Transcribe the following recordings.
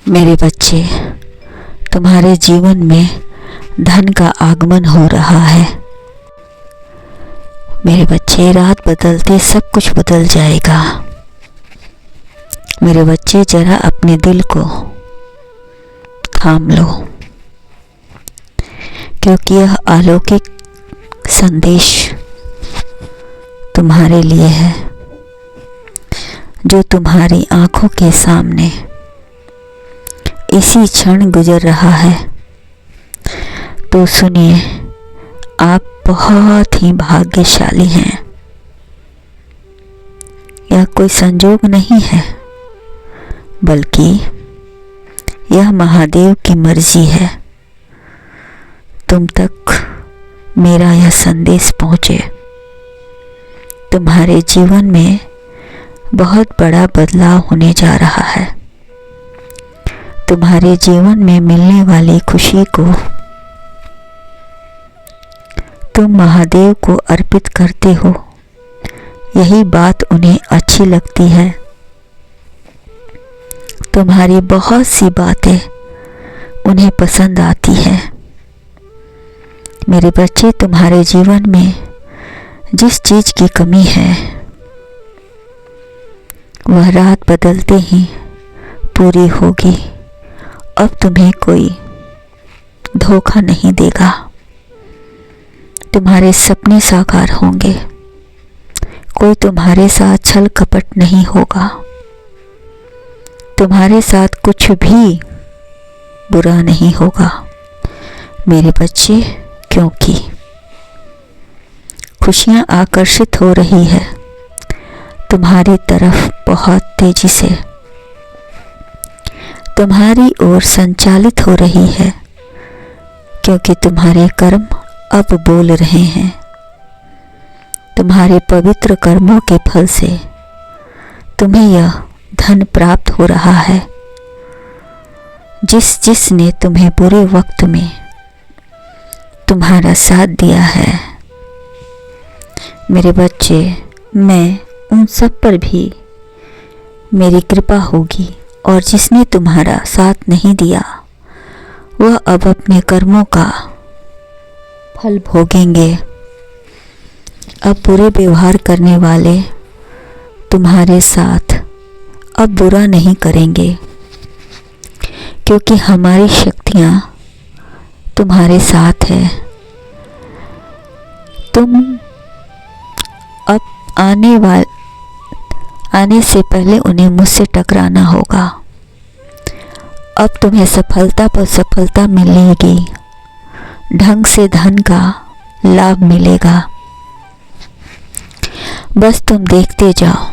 मेरे बच्चे, तुम्हारे जीवन में धन का आगमन हो रहा है। मेरे बच्चे, रात बदलते सब कुछ बदल जाएगा। मेरे बच्चे, जरा अपने दिल को थाम लो, क्योंकि यह अलौकिक संदेश तुम्हारे लिए है, जो तुम्हारी आंखों के सामने इसी क्षण गुजर रहा है। तो सुनिए, आप बहुत ही भाग्यशाली हैं। यह कोई संजोग नहीं है, बल्कि यह महादेव की मर्जी है तुम तक मेरा यह संदेश पहुंचे। तुम्हारे जीवन में बहुत बड़ा बदलाव होने जा रहा है। तुम्हारे जीवन में मिलने वाली खुशी को तुम महादेव को अर्पित करते हो। यही बात उन्हें अच्छी लगती है। तुम्हारी बहुत सी बातें उन्हें पसंद आती है। मेरे बच्चे, तुम्हारे जीवन में जिस चीज की कमी है वह रात बदलते ही पूरी होगी। अब तुम्हें कोई धोखा नहीं देगा। तुम्हारे सपने साकार होंगे। कोई तुम्हारे साथ छल कपट नहीं होगा। तुम्हारे साथ कुछ भी बुरा नहीं होगा मेरे बच्चे, क्योंकि खुशियां आकर्षित हो रही है तुम्हारी तरफ बहुत तेजी से। तुम्हारी ओर संचालित हो रही है, क्योंकि तुम्हारे कर्म अब बोल रहे हैं। तुम्हारे पवित्र कर्मों के फल से तुम्हें यह धन प्राप्त हो रहा है। जिसने तुम्हें बुरे वक्त में तुम्हारा साथ दिया है मेरे बच्चे, मैं उन सब पर भी मेरी कृपा होगी, और जिसने तुम्हारा साथ नहीं दिया वह अब अपने कर्मों का फल भोगेंगे। अब बुरे व्यवहार करने वाले तुम्हारे साथ अब बुरा नहीं करेंगे, क्योंकि हमारी शक्तियां तुम्हारे साथ है। तुम अब आने से पहले उन्हें मुझसे टकराना होगा। अब तुम्हें सफलता पर सफलता मिलेगी। ढंग से धन का लाभ मिलेगा। बस तुम देखते जाओ,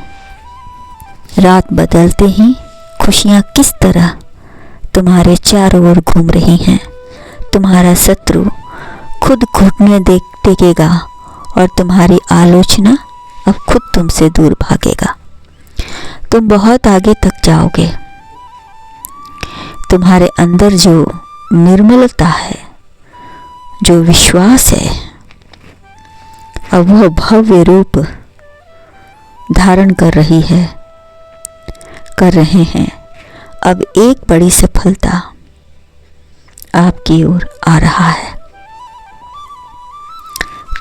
रात बदलते ही खुशियां किस तरह तुम्हारे चारों ओर घूम रही हैं। तुम्हारा शत्रु खुद घुटने टेकेगा और तुम्हारी आलोचना अब खुद तुमसे दूर भागेगा। तुम बहुत आगे तक जाओगे। तुम्हारे अंदर जो निर्मलता है, जो विश्वास है, अब वह भव्य रूप धारण कर रहे हैं। अब एक बड़ी सफलता आपकी ओर आ रहा है।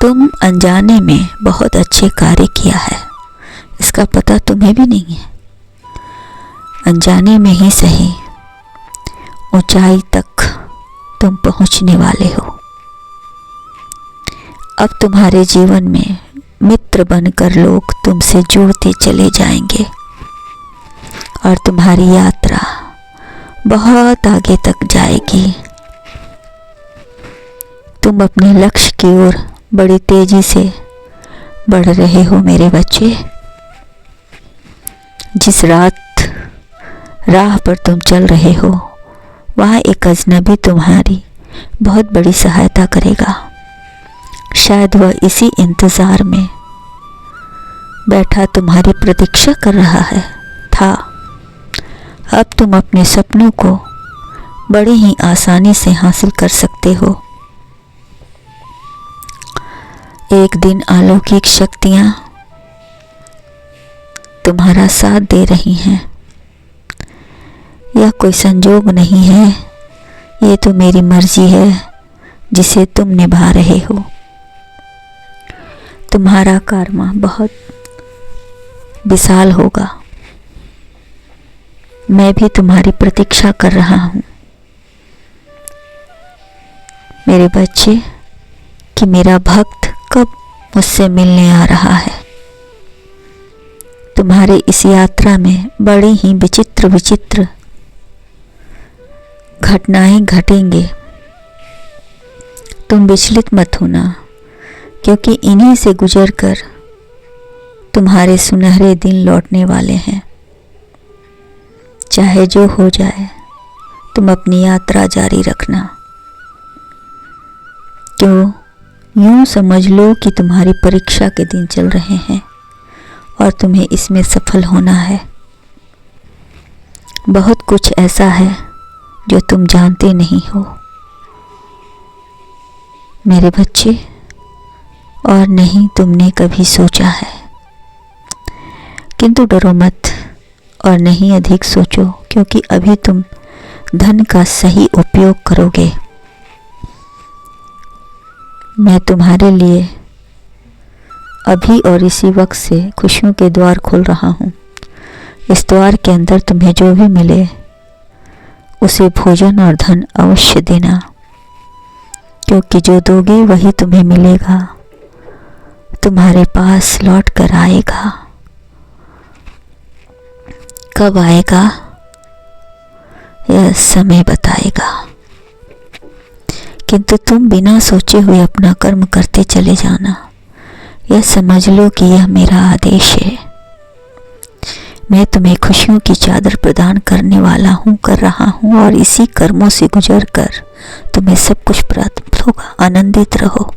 तुम अनजाने में बहुत अच्छे कार्य किया है, इसका पता तुम्हें भी नहीं है। अनजाने में ही सही ऊंचाई तक तुम पहुंचने वाले हो। अब तुम्हारे जीवन में मित्र बनकर लोग तुमसे जुड़ते चले जाएंगे और तुम्हारी यात्रा बहुत आगे तक जाएगी। तुम अपने लक्ष्य की ओर बड़ी तेजी से बढ़ रहे हो मेरे बच्चे। जिस राह पर तुम चल रहे हो, वहाँ एक अजनबी तुम्हारी बहुत बड़ी सहायता करेगा। शायद वह इसी इंतज़ार में बैठा तुम्हारी प्रतीक्षा कर रहा था। अब तुम अपने सपनों को बड़े ही आसानी से हासिल कर सकते हो। एक दिन अलौकिक शक्तियाँ तुम्हारा साथ दे रही हैं। यह कोई संजोग नहीं है, ये तो मेरी मर्जी है जिसे तुम निभा रहे हो। तुम्हारा कर्म बहुत विशाल होगा। मैं भी तुम्हारी प्रतीक्षा कर रहा हूँ मेरे बच्चे, कि मेरा भक्त कब मुझसे मिलने आ रहा है। तुम्हारे इस यात्रा में बड़ी ही विचित्र विचित्र घटनाएं घटेंगे। तुम विचलित मत होना, क्योंकि इन्हीं से गुजरकर तुम्हारे सुनहरे दिन लौटने वाले हैं। चाहे जो हो जाए, तुम अपनी यात्रा जारी रखना। क्यों, यूं समझ लो कि तुम्हारी परीक्षा के दिन चल रहे हैं और तुम्हें इसमें सफल होना है। बहुत कुछ ऐसा है जो तुम जानते नहीं हो मेरे बच्चे, और नहीं तुमने कभी सोचा है। किंतु डरो मत और नहीं अधिक सोचो, क्योंकि अभी तुम धन का सही उपयोग करोगे। मैं तुम्हारे लिए अभी और इसी वक्त से खुशियों के द्वार खोल रहा हूँ। इस द्वार के अंदर तुम्हें जो भी मिले उसे भोजन और धन अवश्य देना, क्योंकि जो दोगे वही तुम्हें मिलेगा, तुम्हारे पास लौट कर आएगा। कब आएगा यह समय बताएगा, किंतु तुम बिना सोचे हुए अपना कर्म करते चले जाना। यह समझ लो कि यह मेरा आदेश है। मैं तुम्हें खुशियों की चादर प्रदान करने वाला हूँ, कर रहा हूँ, और इसी कर्मों से गुजर कर तुम्हें सब कुछ प्राप्त होगा। आनंदित रहो।